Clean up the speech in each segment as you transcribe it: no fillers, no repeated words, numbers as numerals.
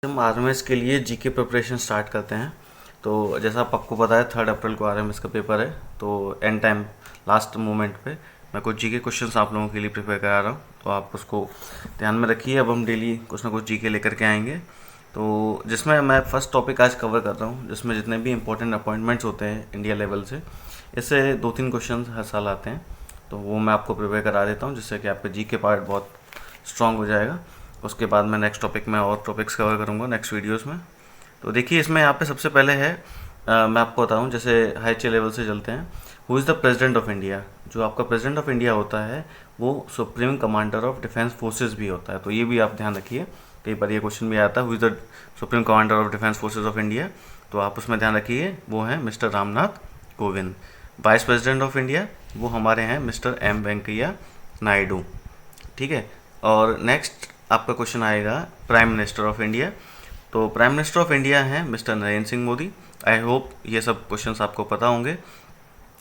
हम आरएमएस के लिए जीके प्रिपरेशन स्टार्ट करते हैं। तो जैसा आपको पता है 3 अप्रैल को आरएमएस का पेपर है। तो एंड टाइम लास्ट मोमेंट पे मैं कुछ जीके क्वेश्चंस आप लोगों के लिए प्रिपेयर करा रहा हूँ, तो आप उसको ध्यान में रखिए। अब हम डेली कुछ ना कुछ जीके लेकर के आएंगे। तो जिसमें मैं फर्स्ट टॉपिक आज कवर कर रहा हूँ, जिसमें जितने भी इंपॉर्टेंट अपॉइंटमेंट्स होते हैं इंडिया लेवल से, इससे 2-3 क्वेश्चन हर साल आते हैं। तो वो मैं आपको प्रिपेयर करा देता हूँ, जिससे कि आपका जीके पार्ट बहुत स्ट्रांग हो जाएगा। उसके बाद मैं नेक्स्ट टॉपिक में और टॉपिक्स कवर करूँगा नेक्स्ट वीडियोस में। तो देखिए, इसमें यहाँ पे सबसे पहले है, मैं आपको बताऊँ, जैसे हाई चे लेवल से चलते हैं। Who is the president of India? जो आपका प्रेसिडेंट ऑफ इंडिया होता है वो supreme commander of defence forces भी होता है। तो ये भी आप ध्यान रखिए, कई बार ये क्वेश्चन भी आता है, who is the supreme commander of defence forces of India. तो आप उसमें ध्यान रखिए, वो हैं mister Ramnath Kovind. Vice president of India वो हमारे हैं मिस्टर एम वेंकैया नायडू। ठीक है। और नेक्स्ट आपका क्वेश्चन आएगा प्राइम मिनिस्टर ऑफ इंडिया। तो प्राइम मिनिस्टर ऑफ इंडिया हैं mister Narendra Singh Modi. I hope ये सब क्वेश्चंस आपको पता होंगे,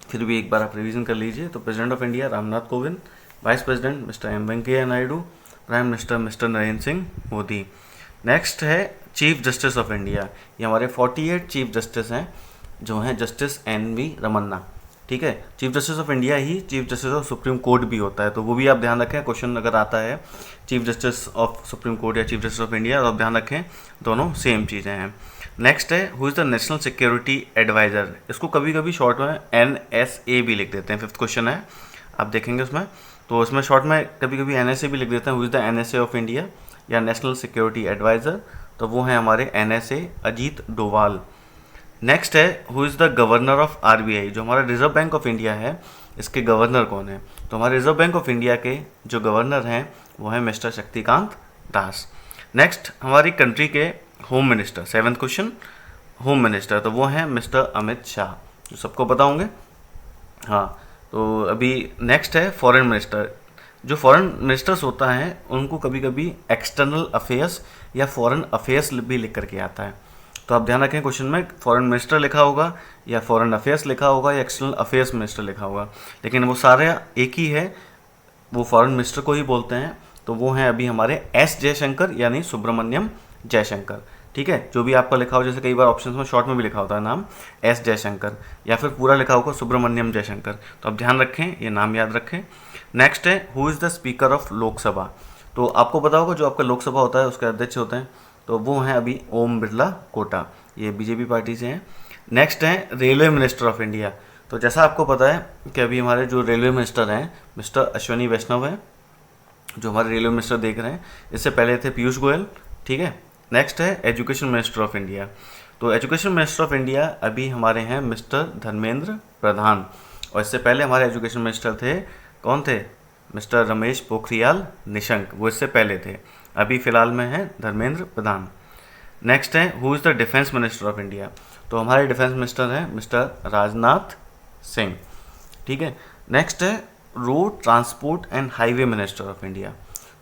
फिर भी एक बार आप रिवीजन कर लीजिए। तो president of India Ramnath Kovind, vice president mister M Venkaiah Naidu, prime minister mister Narendra Singh Modi. Next है चीफ जस्टिस ऑफ इंडिया। ये हमारे 48 चीफ जस्टिस हैं, जो हैं जस्टिस एन वी रमन्ना। ठीक है। Chief justice of India he chief justice of supreme court भी होता है, तो वो भी आप ध्यान रखें। क्वेश्चन अगर आता है chief justice of supreme court या चीफ जस्टिस ऑफ इंडिया, तो आप ध्यान रखें दोनों सेम चीज़ें हैं। नेक्स्ट है who is the national security adviser. इसको कभी कभी शॉर्ट में NSA भी लिख देते हैं। 5th क्वेश्चन है, आप देखेंगे उसमें। तो उसमें शॉर्ट में कभी कभी NSA भी लिख देते हैं, who is the NSA of India या नेशनल सिक्योरिटी एडवाइज़र। तो वो हैं हमारे NSA अजीत डोवाल। नेक्स्ट है who is the governor of RBI। जो हमारा रिजर्व बैंक ऑफ इंडिया है, इसके गवर्नर कौन है? तो हमारे रिजर्व बैंक ऑफ इंडिया के जो गवर्नर हैं वो हैं मिस्टर शक्तिकांत दास। नेक्स्ट हमारी कंट्री के home minister, 7th question, home minister, तो वो हैं मिस्टर अमित शाह, जो सबको पता होंगे। हाँ। तो अभी नेक्स्ट है फॉरेन मिनिस्टर। जो फॉरेन मिनिस्टर्स होता है उनको कभी कभी एक्सटर्नल अफेयर्स या फॉरेन अफेयर्स भी लिख करके आता है। तो आप ध्यान रखें, क्वेश्चन में फॉरेन मिनिस्टर लिखा होगा या फॉरेन अफेयर्स लिखा होगा या एक्सटर्नल अफेयर्स मिनिस्टर लिखा होगा, लेकिन वो सारे एक ही है, वो फॉरेन मिनिस्टर को ही बोलते हैं। तो वो हैं अभी हमारे S जयशंकर, यानी सुब्रमण्यम जयशंकर। ठीक है। जो भी आपका लिखा हो, जैसे कई बार ऑप्शन में शॉर्ट में भी लिखा होता है नाम S जयशंकर, या फिर पूरा लिखा होगा सुब्रमण्यम जयशंकर। तो आप ध्यान रखें, ये नाम याद रखें। नेक्स्ट है who is the speaker of Lok Sabha. तो आपको पता होगा जो आपका लोकसभा होता है उसके अध्यक्ष होते हैं, तो वो हैं अभी ओम बिरला कोटा, ये बीजेपी पार्टी से हैं। नेक्स्ट हैं रेलवे मिनिस्टर ऑफ इंडिया। तो जैसा आपको पता है कि अभी हमारे जो रेलवे मिनिस्टर हैं मिस्टर अश्वनी वैष्णव हैं, जो हमारे रेलवे मिनिस्टर देख रहे हैं। इससे पहले थे पीयूष गोयल। ठीक है। नेक्स्ट है एजुकेशन मिनिस्टर ऑफ इंडिया। तो एजुकेशन मिनिस्टर ऑफ इंडिया अभी हमारे हैं मिस्टर धर्मेंद्र प्रधान, और इससे पहले हमारे एजुकेशन मिनिस्टर थे, कौन थे? मिस्टर रमेश पोखरियाल निशंक, वो इससे पहले थे। अभी फ़िलहाल में हैं धर्मेंद्र प्रधान। नेक्स्ट है who is the defence minister of India. तो हमारे डिफेंस मिनिस्टर हैं मिस्टर राजनाथ सिंह। ठीक है। नेक्स्ट है road transport and highway minister of India.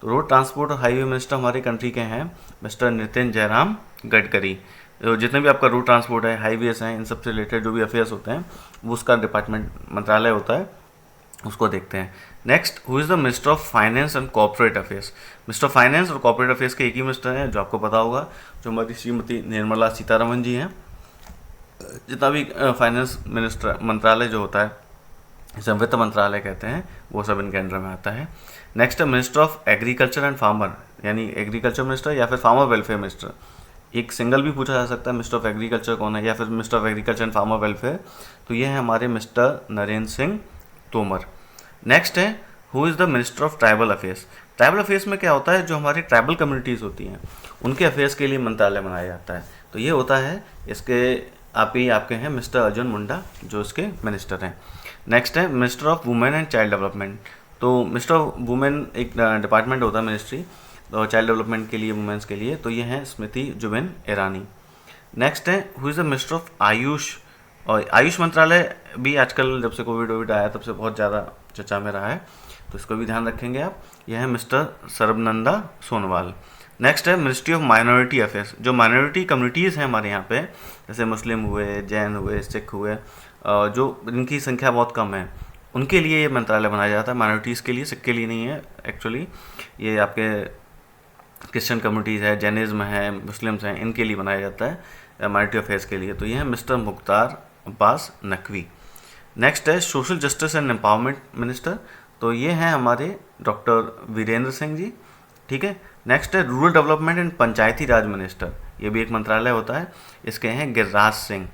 तो रोड ट्रांसपोर्ट और हाईवे मिनिस्टर हमारे कंट्री के हैं मिस्टर नितिन जयराम गडकरी। तो जितने भी आपका रोड ट्रांसपोर्ट है, हाईवेज हैं, इन सबसे रिलेटेड जो भी अफेयर्स होते हैं वो उसका डिपार्टमेंट मंत्रालय होता है, उसको देखते हैं। Next who is the minister of finance and corporate affairs. Minister of finance और कॉर्पोरेट अफेयर्स के एक ही मिनिस्टर हैं, जो आपको पता होगा, जो हमारी श्रीमती निर्मला सीतारमन जी हैं। जितना भी फाइनेंस मिनिस्टर मंत्रालय जो होता है, इसे वित्त मंत्रालय कहते हैं, वो सब इनके अंडर में आता है। नेक्स्ट है minister of agriculture and farmer, यानी एग्रीकल्चर मिनिस्टर या फिर फार्मर वेलफेयर मिनिस्टर। एक सिंगल भी पूछा जा सकता है, मिनिस्टर ऑफ एग्रीकल्चर कौन है, या फिर minister of agriculture and farmer welfare. तो ये है हमारे मिस्टर नरेंद्र सिंह तोमर। नेक्स्ट है who is the minister of tribal affairs. Tribal affairs में क्या होता है, जो हमारी ट्राइबल कम्युनिटीज़ होती हैं उनके अफेयर्स के लिए मंत्रालय बनाया जाता है। तो ये होता है, इसके आपके हैं मिस्टर अर्जुन मुंडा, जो इसके मिनिस्टर हैं। नेक्स्ट है minister of women and child development. तो मिनिस्टर ऑफ वुमेन एक डिपार्टमेंट होता है मिनिस्ट्री, तो चाइल्ड डेवलपमेंट के लिए, वुमेंस के लिए, तो ये हैं स्मृति जुबिन ईरानी। नेक्स्ट है who is the minister of Ayush. और आयुष मंत्रालय भी आजकल जब से कोविड आया तब से बहुत ज़्यादा चर्चा में रहा है, तो इसको भी ध्यान रखेंगे आप। यह है मिस्टर सर्बानंदा सोनोवाल। नेक्स्ट है मिनिस्ट्री ऑफ माइनॉरिटी अफेयर्स। जो माइनॉरिटी कम्युनिटीज़ हैं हमारे यहाँ पे, जैसे मुस्लिम हुए, जैन हुए, सिख हुए, जो इनकी संख्या बहुत कम है, उनके लिए ये मंत्रालय बनाया जाता है। माइनॉरिटीज़ के लिए, सिख के लिए नहीं है एक्चुअली। ये आपके क्रिश्चियन कम्युनिटीज़ है, जैनिज़्म है, मुस्लिम्स हैं, इनके लिए बनाया जाता है, माइनॉरिटी अफेयर्स के लिए। तो ये है मिस्टर मुख्तार अब्बास नकवी। नेक्स्ट है social justice and empowerment minister, तो ये हैं हमारे डॉक्टर वीरेंद्र सिंह जी। ठीक है। नेक्स्ट है rural development and Panchayati Raj minister, ये भी एक मंत्रालय होता है, इसके हैं Giriraj Singh,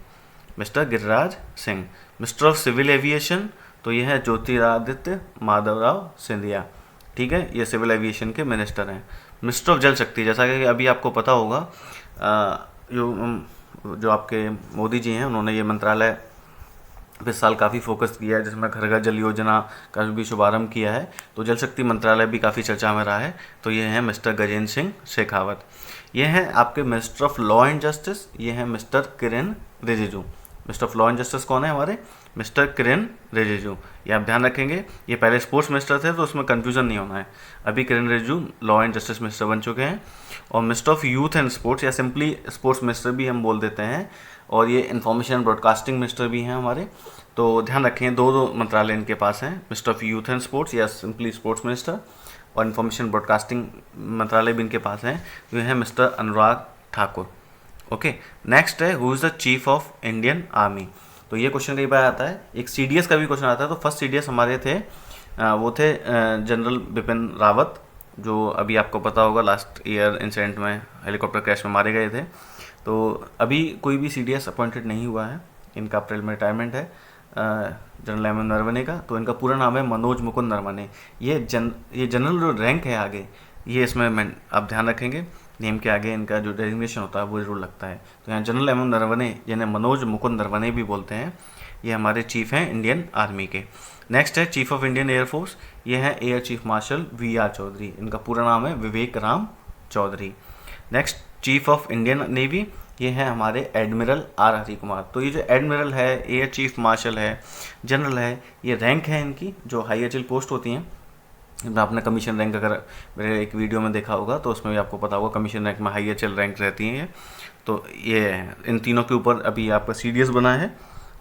mister Giriraj Singh. Minister of civil aviation, तो ये है ज्योतिरादित्य माधवराव सिंधिया। ठीक है, ये सिविल एविएशन के मिनिस्टर हैं। मिनिस्टर ऑफ जल शक्ति, जैसा कि अभी आपको पता होगा, जो आपके मोदी जी हैं उन्होंने ये मंत्रालय इस साल काफ़ी फोकस किया है, जिसमें घर घर जल योजना का भी शुभारंभ किया है। तो जल शक्ति मंत्रालय भी काफ़ी चर्चा में रहा है। तो ये हैं मिस्टर गजेंद्र सिंह शेखावत। ये हैं आपके minister of law and justice, ये हैं mister Kiren Rijiju. Minister of law and justice कौन है हमारे? मिस्टर किरेन रिजिजू। ये आप ध्यान रखेंगे, ये पहले स्पोर्ट्स मिनिस्टर थे तो उसमें कन्फ्यूजन नहीं होना है। अभी Kiren Rijiju law and justice minister बन चुके हैं। और minister of youth and sports, या सिंपली स्पोर्ट्स मिनिस्टर भी हम बोल देते हैं, और ये इन्फॉर्मेशन ब्रॉडकास्टिंग मिनिस्टर भी हैं हमारे। तो ध्यान रखें, दो मंत्रालय इनके पास हैं, minister of youth and sports या सिंपली स्पोर्ट्स मिनिस्टर, और इन्फॉर्मेशन ब्रॉडकास्टिंग मंत्रालय भी इनके पास है, ये है mister Anurag Thakur. Okay. Next है who is the chief of Indian army, तो ये क्वेश्चन कई बार आता है। एक सीडीएस का भी क्वेश्चन आता है। तो फर्स्ट सीडीएस हमारे थे वो थे जनरल बिपिन रावत, जो अभी आपको पता होगा लास्ट ईयर इंसिडेंट में हेलीकॉप्टर क्रैश में मारे गए थे। तो अभी कोई भी सीडीएस अपॉइंटेड नहीं हुआ है, इनका अप्रैल में रिटायरमेंट है जनरल एम नरवणे का। तो इनका पूरा नाम है मनोज मुकुंद नरवणे। ये जनरल जो रैंक है आगे, ये इसमें आप ध्यान रखेंगे, नेम के आगे इनका जो डेजिग्नेशन होता है वो जरूर लगता है। तो यहाँ जनरल एम नरवणे, जिन्हें मनोज मुकुंद नरवणे भी बोलते हैं, ये हमारे चीफ हैं इंडियन आर्मी के। नेक्स्ट है चीफ ऑफ इंडियन एयरफोर्स, ये हैं air chief marshal V R. Chaudhary. इनका पूरा नाम है Vivek Ram Chaudhary. Next chief of Indian navy, ये है हमारे एडमिरल आर हरि कुमार। तो ये जो एडमिरल है, एयर चीफ मार्शल है, जनरल है, ये रैंक है इनकी जो हाई एचएल पोस्ट होती हैं। आपने कमीशन रैंक अगर मेरे एक वीडियो में देखा होगा तो उसमें भी आपको पता होगा कमीशन रैंक में हाई एचएल रैंक रहती हैं। तो ये इन तीनों के ऊपर अभी आपका सीडीएस बना है,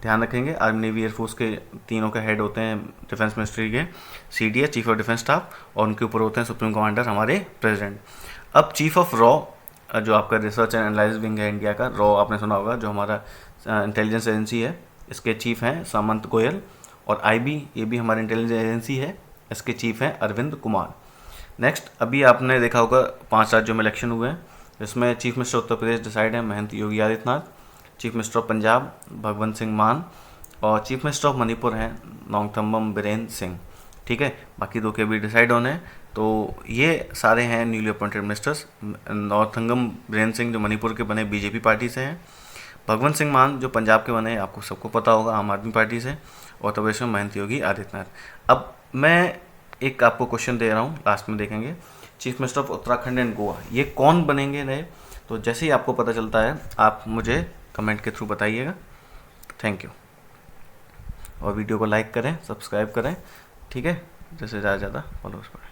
ध्यान रखेंगे। आर्मी नेवी एयरफोर्स के तीनों के हेड होते हैं डिफेंस मिनिस्ट्री के, CDS chief of defence staff, और उनके ऊपर होते हैं सुप्रीम कमांडर हमारे प्रेसिडेंट। अब चीफ ऑफ रॉ, जो आपका रिसर्च एंड एनालिसिस विंग है इंडिया का, रॉ आपने सुना होगा, जो हमारा इंटेलिजेंस एजेंसी है, इसके चीफ हैं सामंत गोयल। और आईबी, ये भी हमारी इंटेलिजेंस एजेंसी है, इसके चीफ हैं अरविंद कुमार। नेक्स्ट, अभी आपने देखा होगा 5 राज्यों में इलेक्शन हुए हैं, इसमें chief minister Uttar Pradesh decide है Mahant Yogi Adityanath, chief minister of Punjab Bhagwant Singh Mann, और चीफ मिनिस्टर ऑफ मणिपुर हैं नोंगथम्बम बीरेन सिंह। ठीक है, बाकी 2 के भी डिसाइड होने हैं। तो ये सारे हैं newly appointed ministers. Nongthombam Biren Singh जो मणिपुर के बने बीजेपी पार्टी से हैं, भगवंत सिंह मान जो पंजाब के बने आपको सबको पता होगा आम आदमी पार्टी से, और उत्तर प्रदेश में महंत योगी आदित्यनाथ। अब मैं एक आपको क्वेश्चन दे रहा हूँ, लास्ट में देखेंगे, chief minister of Uttarakhand and Goa, ये कौन बनेंगे नए? तो जैसे ही आपको पता चलता है आप मुझे कमेंट के थ्रू बताइएगा। Thank you. और वीडियो को लाइक करें, सब्सक्राइब करें, ठीक है, जैसे ज़्यादा से ज़्यादा फॉलोअर्स बढ़े।